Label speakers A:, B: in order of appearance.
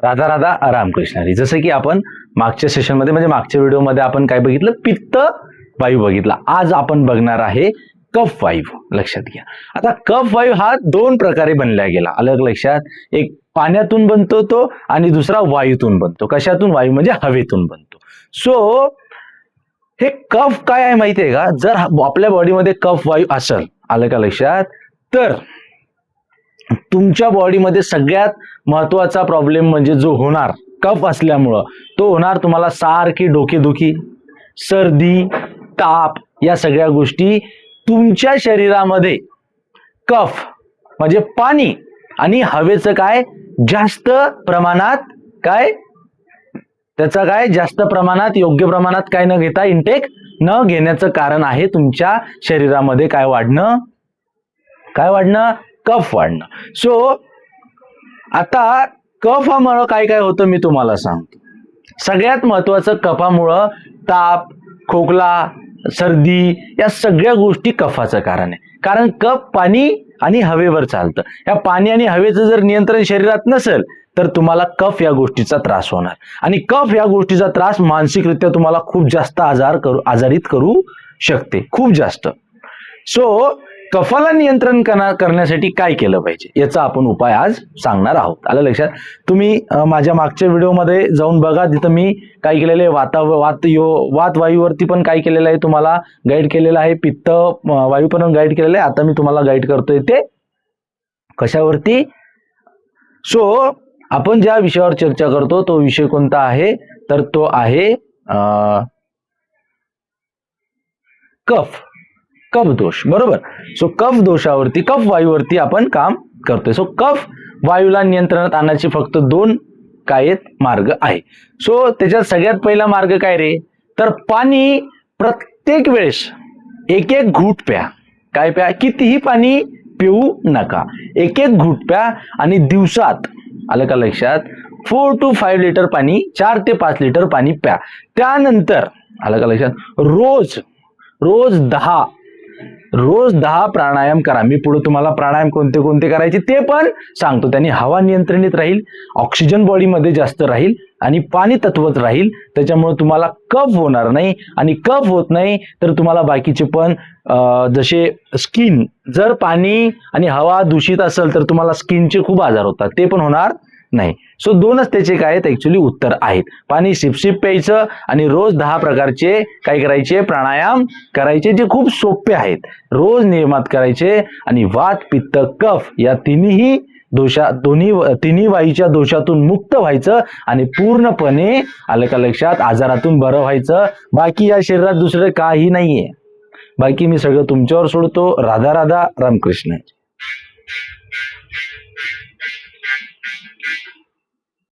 A: राधा राधा रामकृष्ण हरी. जसं की आपण मागच्या सेशनमध्ये म्हणजे मागच्या व्हिडिओमध्ये आपण काय बघितलं, पित्त वायू बघितला. आज आपण बघणार आहे कफ वायू. लक्षात घ्या. आता कफ वायू हा दोन प्रकारे बनला गेला. अलग लक्षात. एक पाण्यातून बनतो तो आणि दुसरा वायूतून बनतो. कशातून? वायू म्हणजे हवेतून बनतो. सो हे कफ काय आहे माहिती आहे का? जर आपल्या बॉडीमध्ये कफ वायू असेल, आलं का लक्षात, तर तुमच्या बॉडीमध्ये सगळ्यात महत्वाचा प्रॉब्लेम म्हणजे जो होणार कफ असल्यामुळं, तो होणार तुम्हाला सारखी डोकेदुखी, सर्दी, ताप. या सगळ्या गोष्टी तुमच्या शरीरामध्ये कफ म्हणजे पाणी आणि हवेचं काय जास्त प्रमाणात काय त्याचा काय जास्त प्रमाणात योग्य प्रमाणात काय न घेता इंटेक न घेण्याचं कारण आहे तुमच्या शरीरामध्ये काय वाढणं कफ वाढणं. सो आता कफामुळं काय काय होतं मी तुम्हाला सांगतो. सगळ्यात महत्वाचं कफामुळं ताप, खोकला, सर्दी या सगळ्या गोष्टी कफाचं कारण आहे. कारण कफ पाणी आणि हवेवर चालतं. या पाणी आणि हवेचं जर नियंत्रण शरीरात नसेल तर तुम्हाला कफ या गोष्टीचा त्रास होणार आणि कफ या गोष्टीचा त्रास मानसिकरित्या तुम्हाला खूप जास्त आजारित करू शकते, खूप जास्त. सो कफाला नियंत्रण करण्यासाठी काय केलं पाहिजे याचा आपण उपाय आज सांगणार आहोत. आलं लक्षात. तुम्ही माझ्या मागच्या व्हिडिओमध्ये जाऊन बघा. तिथं मी काय केलेलं आहे, वात वायूवरती पण काय केलेलं आहे तुम्हाला गाईड केलेलं आहे, पित्त वायू पण गाईड केलेलं आहे. आता मी तुम्हाला गाईड करतोय ते कशावरती. सो आपण ज्या विषयावर चर्चा करतो तो विषय कोणता आहे, तर तो आहे कफ दोष. बरोबर. सो कफ दोषावरती, कफ वायूवरती आपण काम करतोय. सो कफ वायूला नियंत्रणात आणण्याचे फक्त दोन मार्ग आहे. सो त्याच्यात सगळ्यात पहिला मार्ग काय रे, तर पाणी प्रत्येक वेळेस एक एक घूट प्या. काय प्या? कितीही पाणी पिऊ नका, एक एक घूट प्या आणि दिवसात, आलं का लक्षात, 4 to 5 लिटर पाणी, 4 ते 5 लिटर पाणी प्या. त्यानंतर आलं का लक्षात, रोज 10 प्राणायाम करा. मी पुढे तुम्हाला प्राणायाम कोणते कोणते करायचे ते पण सांगतो. त्यांनी हवा नियंत्रित राहील, ऑक्सिजन बॉडीमध्ये जास्त राहील आणि पाणी तत्वच राहील. त्याच्यामुळे तुम्हाला कफ होणार नाही आणि कफ होत नाही तर तुम्हाला बाकीचे पण जसे स्किन, जर पाणी आणि हवा दूषित असेल तर तुम्हाला स्किनचे खूप आजार होतात, ते पण होणार नाही. सो दोनच त्याचे काय आहेत ऍक्च्युली उत्तर आहेत. पाणी सिपसिप प्यायचं आणि रोज 10 प्रकारचे काय करायचे, प्राणायाम करायचे, जे खूप सोपे आहेत, रोज नियमात करायचे. आणि वात, पित्त, कफ या तिन्ही वायूच्या दोषातून मुक्त व्हायचं आणि पूर्णपणे, आलं का लक्षात, आजारातून बरं व्हायचं. बाकी या शरीरात दुसरं काही नाहीये. बाकी मी सगळं तुमच्यावर सोडतो. राधा राधा रामकृष्ण.